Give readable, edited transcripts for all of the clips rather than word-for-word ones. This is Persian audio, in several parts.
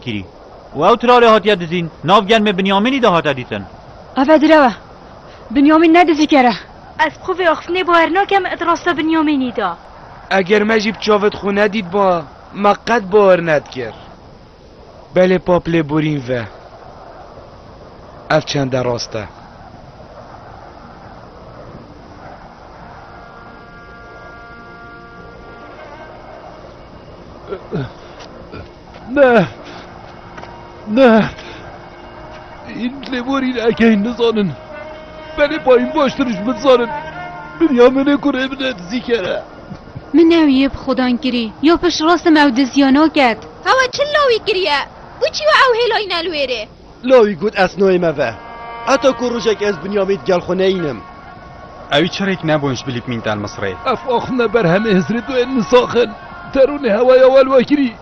کری و او تراره هاتیه دزین ناف گلم بنیامینی ده هاته دیتن اوه دروه بنیامین ندزی کره از خوب اخفنه باورناکم ادراسته بنیامینی دا اگر مجیب چاوت خونه دید با مقد باور ند کرد بله پاپل بورین و اف چند راسته نه نه این لبورین اگه این نزانن بله با این باشترش بزانن بنیامینه کنه بده زیکره من نویه بخودان گری یا پش راست مودزیانا کرد هوا چه لاوی گریه بوچی و او هلای نلویره لاوی گود اسنوی موه حتی که روشک از بنیامید گل خونه اینم اوی چرک نبونش بلیب مین دل مصره اف آخنه بر همه هزرت و این نساخن ترون هوای اول واکری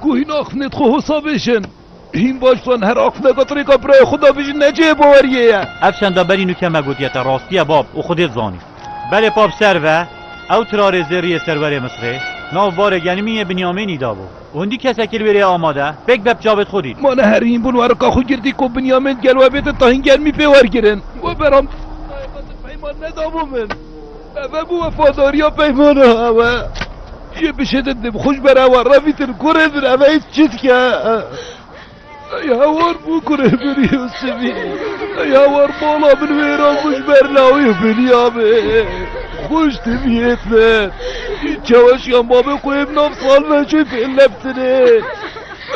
گوهین آخنت خو حسابشن این باشتان هر آخنه قطری که برای خدا بشن نجه باوریه افشنده برینو که مگودیت راستیه باب او خودت زانی بله پاپ سروه او ترار زری سرور مصره ناف بار گنیمی بنیامینی دابو هندی کسا کل بره آماده بک بب جابت خودید ما نه هر این بون ورکا خود گردی که بنیامین گل و بیت تا این گرمی پیور گرن و برام پیمان ندابو من اوه بو وفاداری ها پیمان ها اوه یه بشدت نم خوش بره و رفیتن کره در اوه ایت چید که ای هوار بو کره بری حسمی ای هوار بالا من ویران خوش برلاوی بنیامین خوش تمیت من این چوشیان بابه خویم ناف سال من چوی پیل لبتنه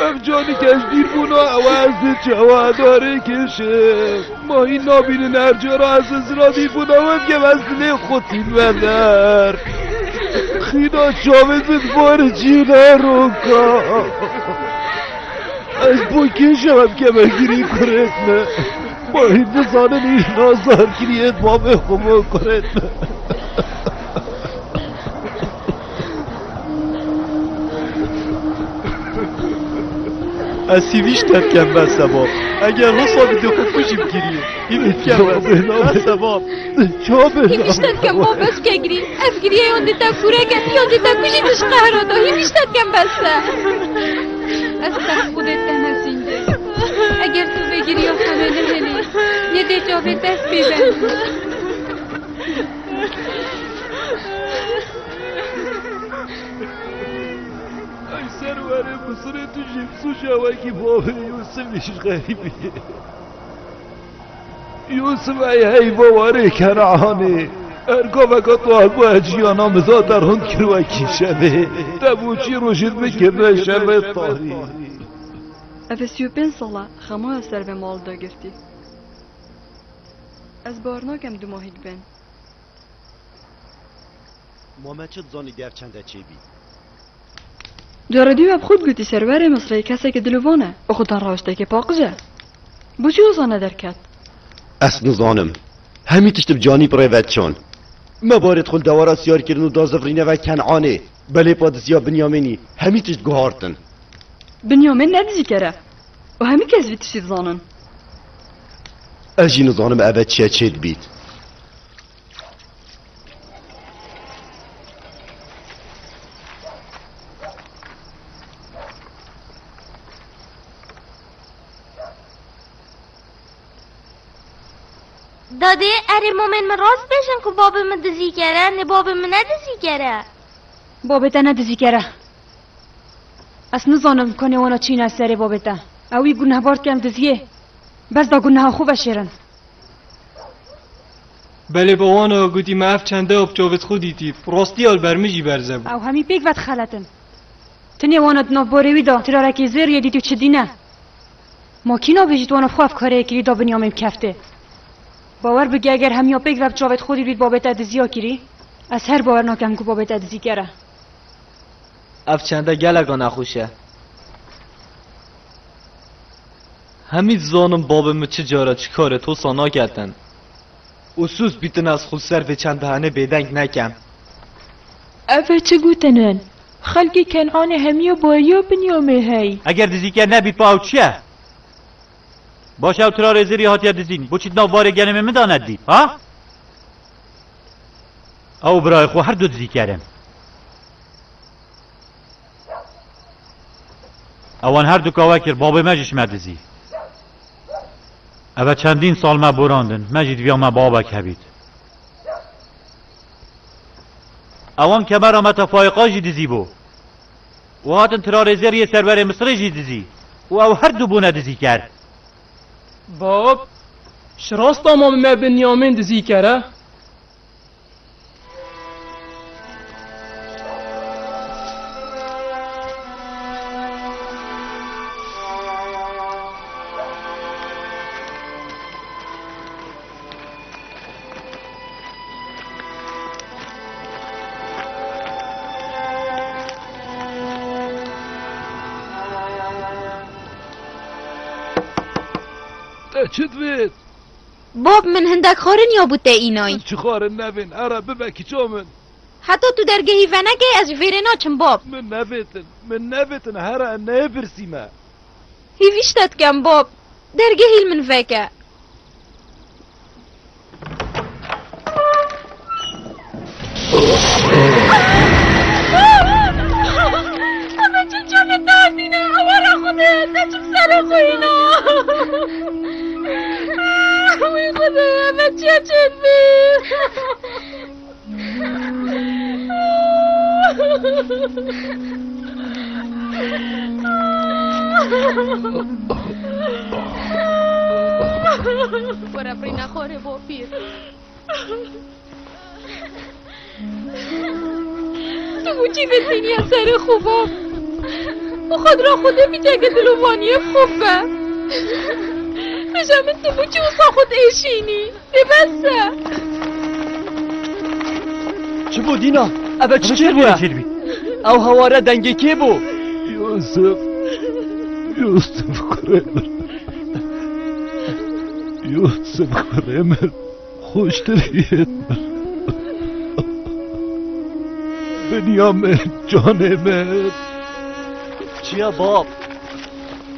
ام جانی کش دیر بونا عوض چوا داره کشه ما این نابین نرجا را از ازرا دیر بونا هم که وزنه خودین بندر خینا شامزت بار جینا رو که از بوکشم هم که مگیری کرد نه ما این نزانه نیش نازار کریت بابه خوبه کرد نه اسیویش تب کم بسته باب اگر حسابی دو خود خوشیم گیریه این کم بسته باب هیویش تد کم باب بس که گری اف گریه یونده تا کوره گم یونده تا کشی دش قهرادا هیویش تد کم بسته از تخت خودت تنسینده اگر تو بگیری یا خمله هلی یه دیجا به دست بیبند سروره مصره تو جیبسو شوکی بابه یوسفش غریبه یوسف ای باباره کنعانه ارگا وگا تو اگو اجیانا مزا در هند کروکی شبه دبوچی روشید بکرده شبه تاری اوه 35 ساله خماه از سر به مال دا گرتی از بارناکم دو ماهید بین مامچت زانی گرچنده چی بی جاردی و خود گوتی سرور مصری کسی که دلوانه و خودان راشته که پاقجه بو چی اوزانه درکت؟ اس نزانم همی تشتب جانی پریوت چون مبارد خل دوارا سیار کردن و دازفرینه و کنعانه بله پادسیا بنیامینی همی تشت گوهارتن بنیامین ندزی کره و همی کس بی تشتید زانن اجی نزانم اوه چه چید بید داده اره مومن من راست بشن که باب من دزی کره نه باب من ندزی کره بابتا ندزی کره از نزانم کنه وانا چین از سر بابتا اوی گناه بارد کم دزیه بس دا گناه خوب شیرن بله بوانا گوتی ما اف چنده اب جاوت خودی تیف راستی آل برمیجی برزه بود او همی پیک وقت خلطن تنی وانا دناف باروی دا ترارکی زیر یدی تو چه دینه ما کی نابیجید وانا خواف کاره کری دا بنیامین کفته باور بگی اگر همیا پیک وقت جاوت خودی بید بابت ادزیا کری از هر باور ناکم که بابت ادزی کره اف چنده گلگا نخوشه همین زانم بابم چه جاره چی کاره تو سانا کردن اسوس بیتن از خود سر به چند دهنه بیدنگ نکم اوه چه گوتنن خلقی کنعان همیا بایا بنیامه هی اگر دزی کرد نبید پاو چیه باشه او ترار زری هاتیا دزین بوچید ناو باره گنمه مداند دی ها او برای خو هر دو دزی کردن اوان هر دو کاوا کر باب مجش مدزی اوه چندین سال ما براندن مجید ویا ما بابک هبید اوان کمر آمد فایقا جی دزی بو و هاتن ترار زیر سرور مصر جی دزی و او هر دو بونه دزی کرد باب شراست تمام ما بنیامین دزی کرده چه دوید؟ باب من هندک خارن یا بوده اینای چه خارن نبین اره ببکی چامن حتی تو درگهی و نگه از ویرنا چم باب من نبیتن هره نه برسیمه هیویشتت کم باب درگهی من فکه اما چه جانه دردینه اوارا خوده نچم سر خوینا اوی خدا اما چه چند برا بری نخوره با پیر تو بوچی بزینی از سر خوبا و خود را خوده میجه که دلوانی خوبه بشم تو بوچی و خود ایشینی ببسته چه بود اینا؟ اوه چه بود؟ او هواره دنگی کی بود؟ یوسف کرمل خوشتریت بنیامین جان من چیا باب؟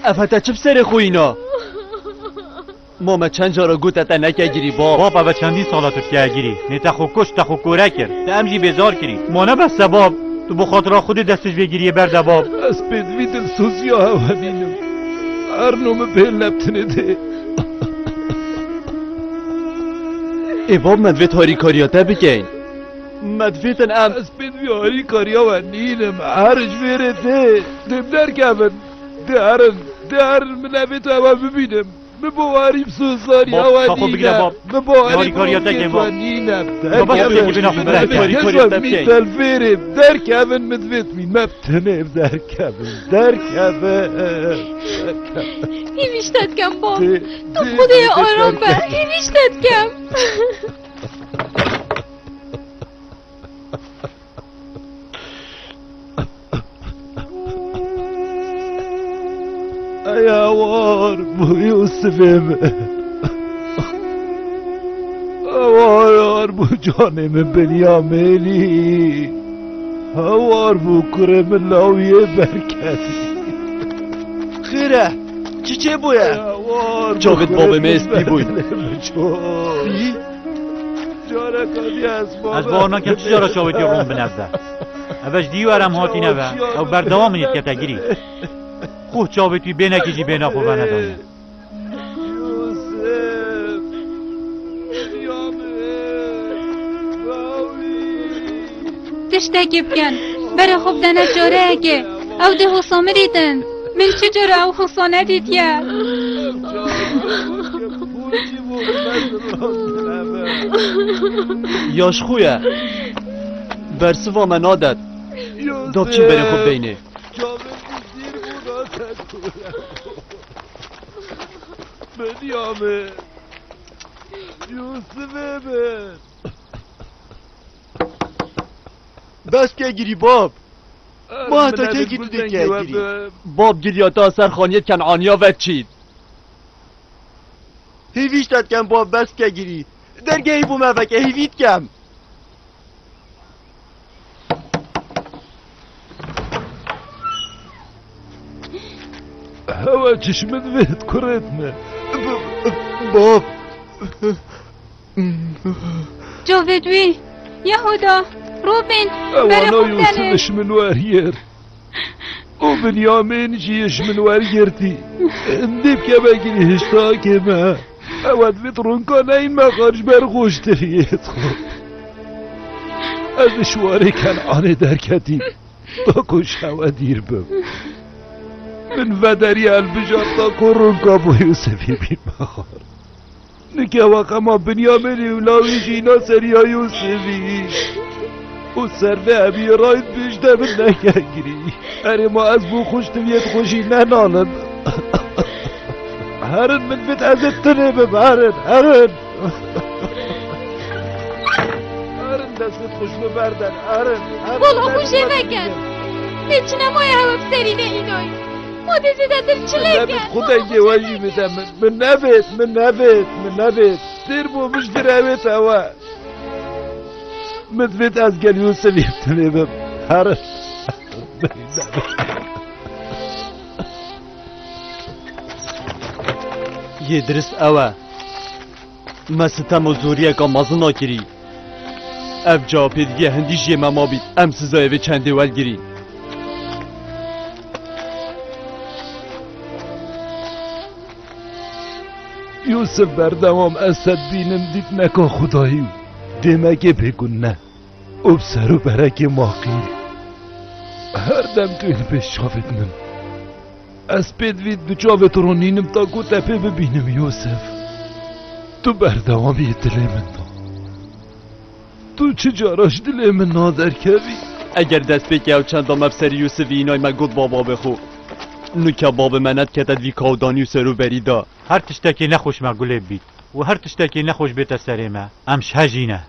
اوه تا چه بسر خوی اینا؟ ماما چند جا را گوتت نکه گیری باب اوه چندین سالاتو که گیری نیتا خو کش تا خو کوره کرد تا امجی بیزار کری مانه بسته باب تو بخاطر خودی دستش بگیری برده باب از پیدوی دل سوزی ها هونینم هر نوم به لبتنه ده ای باب مدویت هاری کاریاته بگین مدویتن ام از پیدوی هاری کاریا و نینم هرش بره ده دم در کمن درن من لبت هوا ببینم ببواریم سوزاری هوا نینم ببواریم روکت و نینم میتل بریم در کمن مدویت می مبتنم در کمن هیویشتت کم باب تو خودی آرام بر هیویشتت کم ای اوار بو یوسفم اوار بو جانم بنیامینی اوار بو کرم لاویه برکتی خیره چه بویه؟ جاوید باب اسپی بوی بی؟ جارکانی از بابا از بارنا که چه جارا جاویدی روم بنزده اوش دیوارم هاتی نوه او بردوام نیت که تگیری خوه جاویدی بینکی جی بینا خوبه ندانه تشتاکی بکن برای خوب دنه جاره اگه او ده حسامه دیدن من چه جاره او حسانه دید یا یاش خویه برسو و من عادت داب چی بره خوب بینه بنیامین یوسف من بس که گیری باب ما حتی که گیری تو دیگه گیری باب گیریاتا اثر خانیت کنعانیا و چید هیویشتت کم باب بس که گیری درگه ای بومه وکه هیویت کم هوا چشمت بهت کرد من باب جاویدوی یهودا روبین اوانا یوسفش من وریر او بنیامین جیش من ورگرتی اندیب که بگیری هشتا که ما اود وید رونکانه این مخارج برگوشتریت خود از شواره کنعانه درکتیم تا کشهوه دیر بم من ودری البجار تا کرونکا با یوسفی بین مخار نکه وقا ما بنیامینی اولاوی جینا سریا یوسفی او سرده همی رایت بیشتر من نگیری اره ما از بو خوشتویت خوشی ننالن هرن من بید ازت تنبم هرن دستت خوش ببردن والله خوشه بکن هیچ نمای هوا بسرینه اینای ما دیزیده دل چله کن خدا اینگه واجی میدم من نبید دیر بو مشتر اوید هوا مدفت از گل یوسفی بتنبم هرن یه درست اوه مستم و زوریه که مازنا کری اف جا پیدگی هندیش یه مما بید ام سزایه و چنده ول گری یوسف بردمام اسد بینم دید نکا خدایی دمگه بگون نه اب سر و برک ماقیر هر دم تو این پیش شافت من از پیدوید دو جاوت رو نینم تا گو تپه ببینم یوسف تو بردمام یه دله من دا تو چه جاراش دله من نادر کردی اگر دست بکی او چند دام افسر یوسفی اینای من گود بابا بخو نو که باب منت کتد وی کودانی و سرو بریدا هر تشتکی نخوش مگوله بید و هر تشتکی نخوش بیت سریمه امش هجینه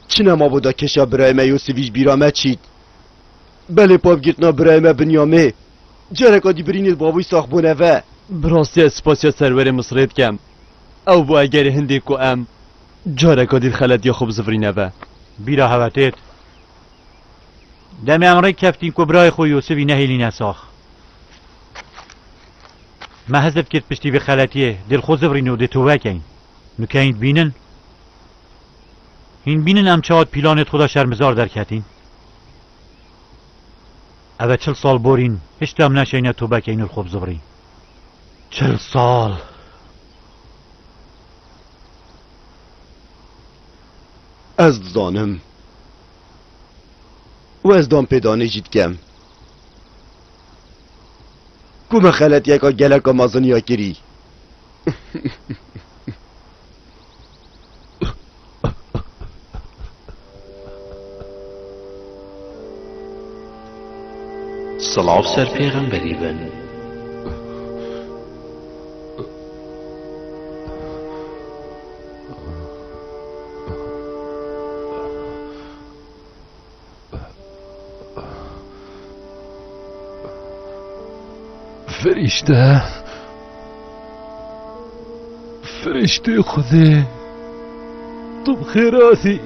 چنه ما بودا کشا برایمه یوسفیش بیرامه چید بله پاپ گیرتنا برایمه بنیامه جرکا دی برینید بابوی ساخ بونه و براستی اسپاسیا سرور مصریت کم او با اگر هنده کو ام جارکا دید خلد یا خوب زفرینه و بیرا هوتیت دم امره کفتین کو برای خو یوسفی نهیلی نساخ ما حذف کرد پشتی به خلطیه دل خو زفرینه و ده توکین نکه این بینن این بینن ام چهات پیلانت خدا شرمزار در کتین اوه 40 سال بورین هشت هم نشینه تو بکین الخوب زبری 40 سال از زانم و از دام پیدانه جید کم کوم خلط یکا گلکا مازنیا کری سلاف سر پیغمبری بن فرشته خدا تو بخیراتی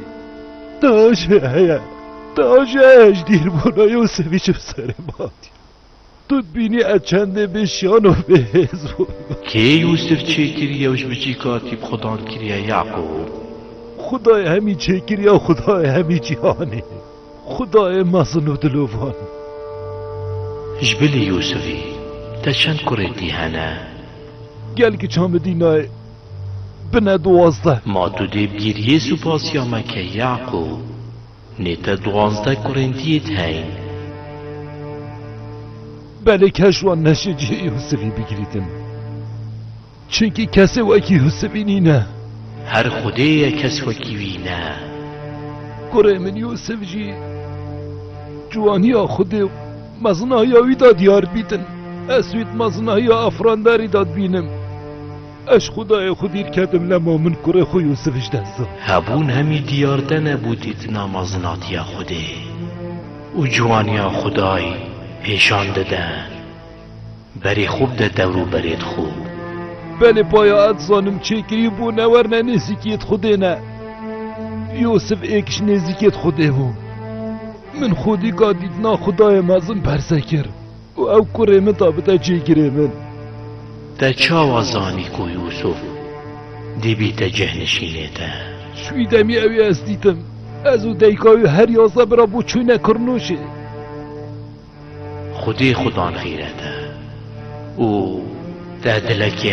تاجه دیر بونا یوسفی چه سر ماتی تو بینی از چنده بشیان و به حزب که یوسف چه کریه وش بچی کاتیب خدان کریه یعقوب خدای همی چه کریه و خدای همی جهانه خدای مزن و دلوان جبل یوسفی تا چند کردی هنه گل که چام دینای بنا 12 ما تو دی بیریه سپاسیا مکه یعقوب نیتا 12 کرندیت هین بله کشوان نشه جه یوسفی بگیریدم چونکه کسی وکی یوسفی نینه هر خوده کس وکی وینه کره من یوسف جی جوانی ها خوده مزنه ها ویدا دیار بیتن اسویت مزنه ها افرانداری داد بینم اش خدای خودیر کردم لما من کره خو یوسفش دستم هبون همی دیارده نبودید نامازناتی خوده و جوانی خدای پیشان دادن بری خوب ده دورو برید خوب بله پایا ادزانم چکری بو نورنه نزیکیت خوده نه یوسف ایکش نزیکیت خوده بو من خودی گادید نا خدای مازن برسکر و او کره من تابتا چکره من ده چاوازانی کو یوسف دی بیت جهنشینه ده شویدمی اوی از دیتم از او دیکاوی هر یازه برا بو چوی نکرنوشه خودی خودان غیرته او ده دلکی